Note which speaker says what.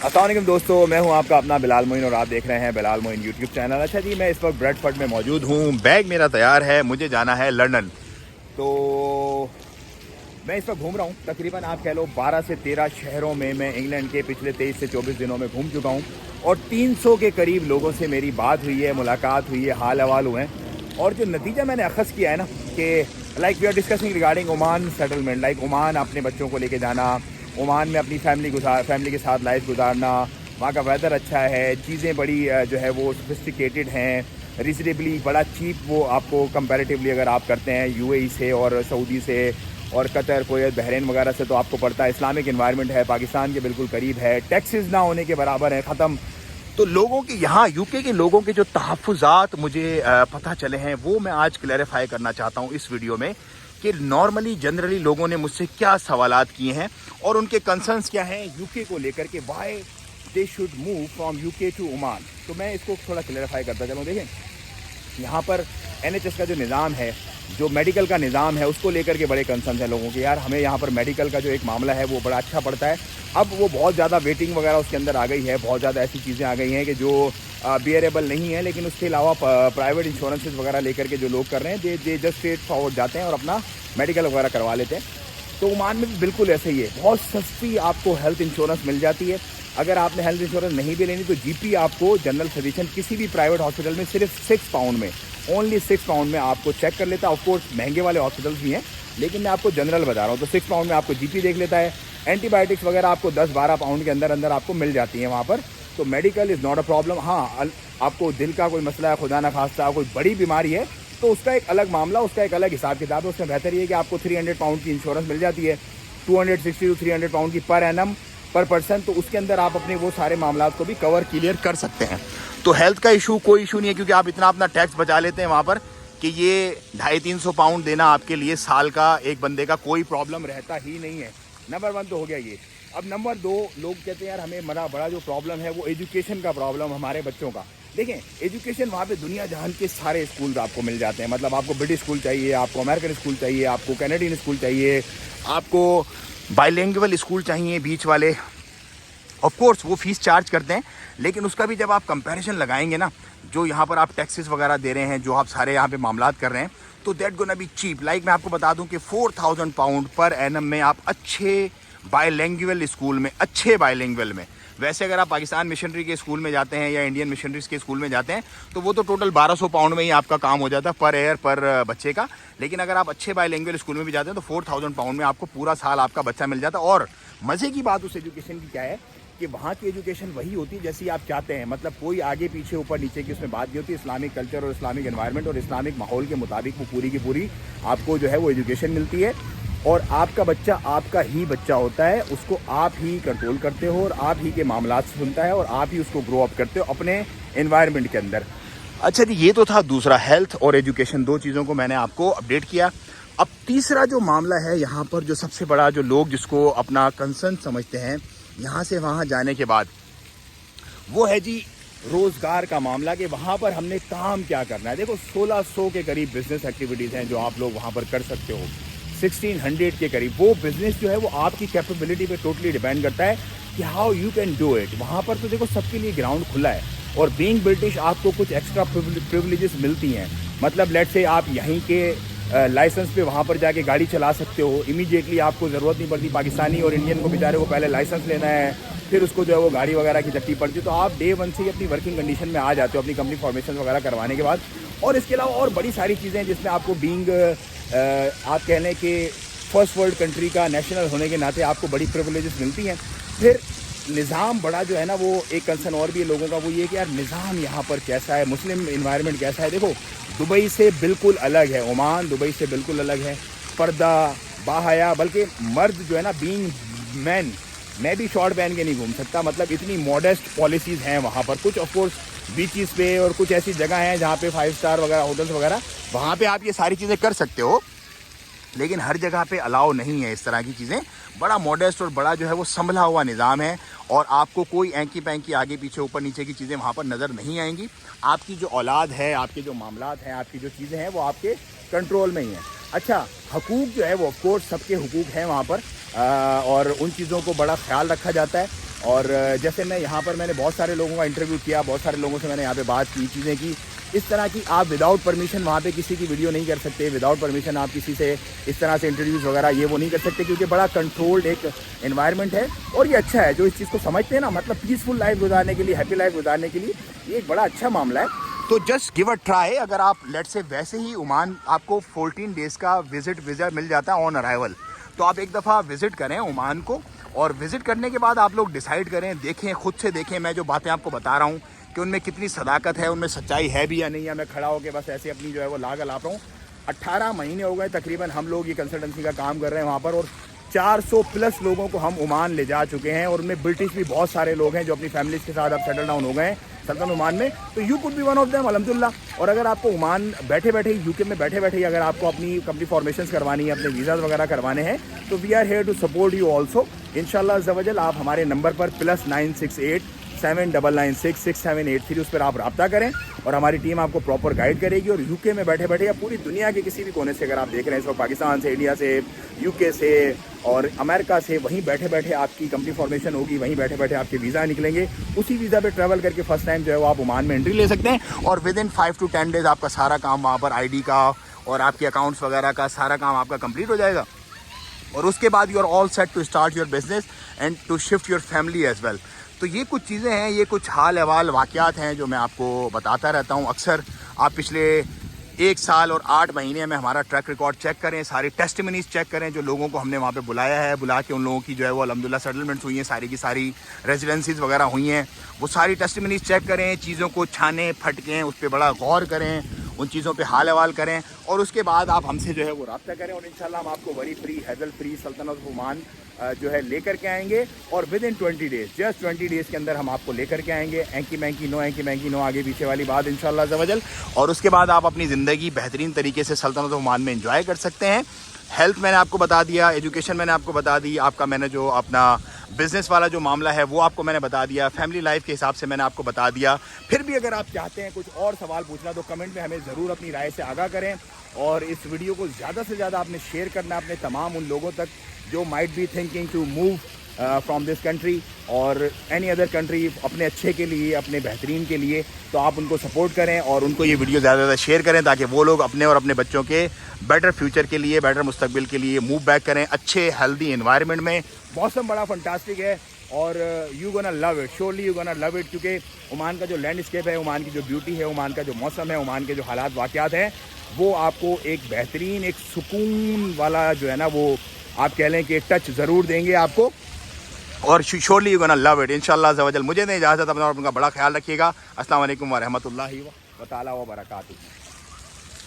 Speaker 1: अस्सलाम वालेकुम दोस्तों, मैं हूं आपका अपना बिलाल मोइन और आप देख रहे हैं बिलाल मोइन यूट्यूब चैनल। अच्छा जी, मैं इस वक्त ब्रेडफर्ड में मौजूद हूं। बैग मेरा तैयार है, मुझे जाना है लंदन। तो मैं इस वक्त घूम रहा हूं, तकरीबन आप कह लो 12 से 13 शहरों में मैं इंग्लैंड के पिछले 23 से 24 दिनों में घूम चुका हूं और 300 के करीब लोगों से मेरी बात हुई है, मुलाकात हुई है, हाल अहवाल हुए हैं। और जो नतीजा मैंने अखज़ किया है ना कि like we are discussing regarding Oman settlement, like Oman अपने बच्चों को लेके जाना, ओमान में अपनी फैमिली के साथ लाइफ गुजारना, वहाँ का वेदर अच्छा है, चीज़ें बड़ी जो है वो सोफिस्टिकेटेड हैं, रिजनेबली बड़ा चीप वो आपको कंपैरेटिवली अगर आप करते हैं यूएई से और सऊदी से और कतर, कुवैत, बहरीन वगैरह से तो आपको पड़ता है। इस्लामिक इन्वायरमेंट है, पाकिस्तान के बिल्कुल करीब है, टैक्सेस ना होने के बराबर है, ख़त्म। तो लोगों के यहाँ यूके के लोगों के जो तहफ़्फ़ुज़ात मुझे पता चले हैं वो मैं आज क्लैरिफाई करना चाहता हूँ इस वीडियो में कि नॉर्मली जनरली लोगों ने मुझसे क्या सवालात किए हैं और उनके कंसर्न्स क्या हैं यूके को लेकर के, why they should move from UK to Oman. तो मैं इसको थोड़ा क्लैरिफाई करता चलूँ। देखें, यहाँ पर NHS का जो निज़ाम है, जो मेडिकल का निज़ाम है, उसको लेकर के बड़े कंसर्न हैं लोगों के। यार हमें यहाँ पर मेडिकल का जो एक मामला है वो बड़ा अच्छा पड़ता है। अब वो बहुत ज़्यादा वेटिंग वगैरह उसके अंदर आ गई है, बहुत ज़्यादा ऐसी चीज़ें आ गई हैं कि जो बियरेबल नहीं है। लेकिन उसके अलावा प्राइवेट इंश्योरेंसेस वगैरह लेकर के जो लोग कर रहे हैं, दे जस्ट स्ट्रेट फॉरवर्ड जाते हैं और अपना मेडिकल वगैरह करवा लेते हैं। तो ओमान में भी बिल्कुल ऐसे ही है, बहुत सस्ती आपको हेल्थ इंश्योरेंस मिल जाती है। अगर आपने हेल्थ इंश्योरेंस नहीं भी लेनी तो GP आपको जनरल फिजिशियन किसी भी प्राइवेट हॉस्पिटल में सिर्फ 6 पाउंड में, ओनली 6 पाउंड में आपको चेक कर लेता है। ऑफकोर्स महंगे वाले हॉस्पिटल्स भी हैं, लेकिन मैं आपको जनरल बता रहा हूँ। तो 6 पाउंड में आपको GP देख लेता है। एंटीबायोटिक्स वगैरह आपको 10-12 पाउंड के अंदर अंदर आपको मिल जाती हैं वहाँ पर। तो medical is not a problem. हाँ, आपको दिल का कोई मसला है, खुदा ना खास्ता कोई बड़ी बीमारी है, तो उसका एक अलग मामला, उसका एक अलग हिसाब किताब है। उसमें बेहतर ये है कि आपको 300 पाउंड की इंश्योरेंस मिल जाती है, 260 to 300 पाउंड की पर एनम पर पर्सन। तो उसके अंदर आप अपने वो सारे मामला को भी कवर क्लियर कर सकते हैं। तो हेल्थ का इशू कोई इशू नहीं है, क्योंकि आप इतना अपना टैक्स बचा लेते हैं वहाँ पर कि ये 250-300 पाउंड देना आपके लिए साल का एक बंदे का कोई प्रॉब्लम रहता ही नहीं है। नंबर 1 तो हो गया ये। अब नंबर 2, लोग कहते हैं यार हमें बड़ा जो प्रॉब्लम है वो एजुकेशन का प्रॉब्लम हमारे बच्चों का। देखें, एजुकेशन वहाँ पे दुनिया जहान के सारे स्कूल आपको मिल जाते हैं। मतलब आपको ब्रिटिश स्कूल चाहिए, आपको अमेरिकन स्कूल चाहिए, आपको कैनेडियन स्कूल चाहिए, आपको बाइलिंगुअल स्कूल चाहिए, बीच वाले। ऑफ कोर्स वो फीस चार्ज करते हैं, लेकिन उसका भी जब आप कंपैरिजन लगाएंगे ना, जो यहाँ पर आप टैक्सेस वगैरह दे रहे हैं, जो आप सारे यहाँ पे मामलात कर रहे हैं, तो that gonna be cheap. Like मैं आपको बता दूं कि 4000 पाउंड पर एनम में आप अच्छे बाइलिंगुअल स्कूल में, अच्छे बाइलिंगुअल में, वैसे अगर आप पाकिस्तान मिशनरी के स्कूल में जाते हैं या इंडियन मिशनरीज के स्कूल में जाते हैं तो वो तो टोटल 1200 पाउंड में ही आपका काम हो जाता है पर ईयर, पर बच्चे का। लेकिन अगर आप अच्छे बाइलिंगुअल स्कूल में भी जाते हैं तो 4000 पाउंड में आपको पूरा साल आपका बच्चा मिल जाता है। और मज़े की बात उस एजुकेशन की क्या है कि वहाँ की एजुकेशन वही होती है जैसी आप चाहते हैं। मतलब कोई आगे पीछे ऊपर नीचे की उसमें बात नहीं होती। इस्लामिक कल्चर और इस्लामिक एनवायरनमेंट और इस्लामिक माहौल के मुताबिक वो पूरी की पूरी आपको जो है वो एजुकेशन मिलती है। और आपका बच्चा आपका ही बच्चा होता है, उसको आप ही कंट्रोल करते हो और आप ही के मामलात सुनता है और आप ही उसको ग्रो अप करते हो अपने एनवायरनमेंट के अंदर। अच्छा जी, ये तो था दूसरा, हेल्थ और एजुकेशन, 2 चीज़ों को मैंने आपको अपडेट किया। अब तीसरा जो मामला है यहाँ पर, जो सबसे बड़ा, जो लोग जिसको अपना कंसर्न समझते हैं यहाँ से वहाँ जाने के बाद, वो है जी रोज़गार का मामला कि वहाँ पर हमने काम क्या करना है। देखो 1600 के करीब बिजनेस एक्टिविटीज़ हैं जो आप लोग वहाँ पर कर सकते हो, 1600 के करीब। वो बिजनेस जो है वो आपकी कैपेबिलिटी पे टोटली डिपेंड करता है कि how you can do it. वहाँ पर तो देखो सबके लिए ग्राउंड खुला है और बीइंग ब्रिटिश आपको कुछ एक्स्ट्रा प्रिविलेजेस मिलती हैं। मतलब लेट्स से आप यहीं के लाइसेंस पे वहाँ पर जाके गाड़ी चला सकते हो, इमीडिएटली आपको ज़रूरत नहीं पड़ती। पाकिस्तानी और इंडियन को बेचारे को पहले लाइसेंस लेना है, फिर उसको जो है वो गाड़ी वगैरह की तकलीफ पड़ती है। तो आप डे 1 से ही अपनी वर्किंग कंडीशन में आ जाते हो अपनी कंपनी फॉर्मेशन वगैरह करवाने के बाद। और इसके अलावा और बड़ी सारी चीज़ें हैं जिसमें आपको बीइंग आप कह लें कि फर्स्ट वर्ल्ड कंट्री का नेशनल होने के नाते आपको बड़ी प्रिविलेजेस मिलती हैं। फिर निज़ाम बड़ा जो है ना, वो एक कंसर्न और भी है लोगों का, वो ये कि यार निज़ाम यहाँ पर कैसा है, मुस्लिम इन्वायरमेंट कैसा है। देखो दुबई से बिल्कुल अलग है ओमान, दुबई से बिल्कुल अलग है। पर्दा, बाहया, बल्कि मर्द जो है ना, बीइंग मैन, मैं भी शॉर्ट पहन के नहीं घूम सकता। मतलब इतनी मॉडेस्ट पॉलिसीज़ हैं वहाँ पर। कुछ ऑफकोर्स बीचेस पे और कुछ ऐसी जगह हैं जहाँ पे 5 स्टार वगैरह होटल्स वगैरह, वहाँ पे आप ये सारी चीज़ें कर सकते हो, लेकिन हर जगह पे अलाउ नहीं है इस तरह की चीज़ें। बड़ा मॉडेस्ट और बड़ा जो है वो संभला हुआ निज़ाम है और आपको कोई एंकी पैंकी आगे पीछे ऊपर नीचे की चीज़ें वहाँ पर नज़र नहीं आएंगी। आपकी जो औलाद है, आपके जो मामलात हैं, आपकी जो चीज़ें हैं वो आपके कंट्रोल में ही हैं। अच्छा, हकूक़ जो है वो ऑफकोर्स सबके हकूक़ हैं वहाँ पर और उन चीज़ों को बड़ा ख्याल रखा जाता है। اور جیسے میں یہاں پر میں نے بہت سارے لوگوں کا انٹرویو کیا, بہت سارے لوگوں سے میں نے یہاں پہ بات کی, چیزیں کی, اس طرح کی آپ وداؤٹ پرمیشن وہاں پہ کسی کی ویڈیو نہیں کر سکتے, وداؤٹ پرمیشن آپ کسی سے اس طرح سے انٹرویوز وغیرہ یہ وہ نہیں کر سکتے, کیونکہ بڑا کنٹرولڈ ایک انوائرمنٹ ہے. اور یہ اچھا ہے جو اس چیز کو سمجھتے ہیں نا, مطلب پیسفل لائف گزارنے کے لیے, ہیپی لائف گزارنے کے لیے یہ ایک بڑا اچھا معاملہ ہے. تو جسٹ گیو اے ٹرائی. اگر آپ لیٹ سے ویسے ہی عمان آپ کو 14 ڈیز کا ویزا مل جاتا ہے آن ارائیول, تو آپ ایک دفعہ وزٹ کریں عمان کو, اور وزٹ کرنے کے بعد آپ لوگ ڈیسائیڈ کریں, دیکھیں, خود سے دیکھیں میں جو باتیں آپ کو بتا رہا ہوں کہ ان میں کتنی صداقت ہے, ان میں سچائی ہے بھی یا نہیں, یا میں کھڑا ہو کے بس ایسے اپنی جو ہے وہ لاگ لاپ رہا ہوں. 18 مہینے ہو گئے تقریباً ہم لوگ یہ کنسلٹنسی کا کام کر رہے ہیں وہاں پر, اور 400 پلس لوگوں کو ہم عمان لے جا چکے ہیں, اور ان میں برٹش بھی بہت سارے لوگ ہیں جو اپنی فیملیز کے ساتھ اب سیٹل ڈاؤن ہو گئے ہیں سلطنت عمان میں. تو you could be one of them الحمدللہ. اور اگر آپ کو عمان بیٹھے بیٹھے یو کے میں بیٹھے بیٹھے اگر آپ کو اپنی کمپنی فارمیشنز کروانی ہے, اپنے ویزاز وغیرہ کروانے ہیں, تو we are here to support you also انشاءاللہ عز و جل. آپ ہمارے نمبر پر +968-799-66783 اس پر آپ رابطہ کریں, اور ہماری ٹیم آپ کو پراپر گائیڈ کرے گی. اور یو کے میں بیٹھے بیٹھے یا پوری دنیا کے کسی بھی کونے سے اگر آپ دیکھ رہے ہیں اس وقت, پاکستان سے, انڈیا سے, یو کے سے اور امریکہ سے, وہیں بیٹھے بیٹھے آپ کی کمپنی فارمیشن ہوگی, وہیں بیٹھے بیٹھے آپ کے ویزا نکلیں گے. اسی ویزا پہ ٹریول کر کے فرسٹ ٹائم جو ہے وہ آپ عمان میں انٹری لے سکتے ہیں, اور ود ان 5 to 10 ڈیز آپ کا سارا کام وہاں پر آئی ڈی کا اور آپ کے اکاؤنٹس وغیرہ کا سارا کام آپ کا کمپلیٹ ہو جائے گا. اور اس کے بعد you are all set to start your business and to shift your family as well. تو یہ کچھ چیزیں ہیں, یہ کچھ حال احوال واقعات ہیں جو میں آپ کو بتاتا رہتا ہوں اکثر. آپ پچھلے 1 سال اور 8 مہینے میں ہمارا ٹریک ریکارڈ چیک کریں, سارے ٹیسٹمنیز چیک کریں, جو لوگوں کو ہم نے وہاں پہ بلایا ہے, بلا کے ان لوگوں کی جو ہے وہ الحمدللہ سیٹلمنٹس ہوئی ہیں, ساری کی ساری ریزیڈنسیز وغیرہ ہوئی ہیں, وہ ساری ٹیسٹمنیز چیک کریں, چیزوں کو چھانیں پھٹکیں, اس پہ بڑا غور کریں, ان چیزوں پہ حال احوال کریں, اور اس کے بعد آپ ہم سے جو ہے وہ رابطہ کریں, اور انشاءاللہ ہم آپ کو وری فری, ہیزل فری سلطنت عمان جو ہے لے کر کے آئیں گے. اور within 20 days, just 20 days کے اندر ہم آپ کو لے کر کے آئیں گے. اینکی مینکی نو آگے پیچھے والی بات انشاءاللہ عز و جل. اور اس کے بعد آپ اپنی زندگی بہترین طریقے سے سلطنت عمان میں انجوائے کر سکتے ہیں. ہیلتھ میں نے آپ کو بتا دیا, ایجوکیشن میں نے آپ کو بتا دی, آپ کا میں نے جو اپنا بزنس والا جو معاملہ ہے وہ آپ کو میں نے بتا دیا, فیملی لائف کے حساب سے میں نے آپ کو بتا دیا. پھر بھی اگر آپ چاہتے ہیں کچھ اور سوال پوچھنا تو کمنٹ میں ہمیں ضرور اپنی رائے سے آگاہ کریں, اور اس ویڈیو کو زیادہ سے زیادہ آپ نے شیئر کرنا اپنے تمام ان لوگوں تک جو might be thinking to move from this country اور اینی ادر کنٹری, اپنے اچھے کے لیے, اپنے بہترین کے لیے. تو آپ ان کو سپورٹ کریں اور ان کو یہ ویڈیو زیادہ سے زیادہ شیئر کریں, تاکہ وہ لوگ اپنے اور اپنے بچوں کے بیٹر فیوچر کے لیے, بیٹر مستقبل کے لیے موو بیک کریں اچھے ہیلدی انوائرمنٹ میں. موسم بڑا فنٹاسٹک ہے, اور you gonna love it, surely you gonna love it, کیونکہ عمان کا جو لینڈ اسکیپ ہے, عمان کی جو بیوٹی ہے, عمان کا جو موسم ہے, عمان کے جو حالات واقعات ہیں, وہ آپ کو ایک بہترین, ایک سکون والا جو ہے نا وہ آپ کہہ لیں کہ ٹچ ضرور دیں گے آپ کو. اور surely you gonna love it انشاءاللہ عز و جل. مجھے نہیں اجازت, اپنا اور اپنا بڑا خیال رکھیے گا. السلام علیکم ورحمۃ اللہ تعالیٰ وبرکاتہ.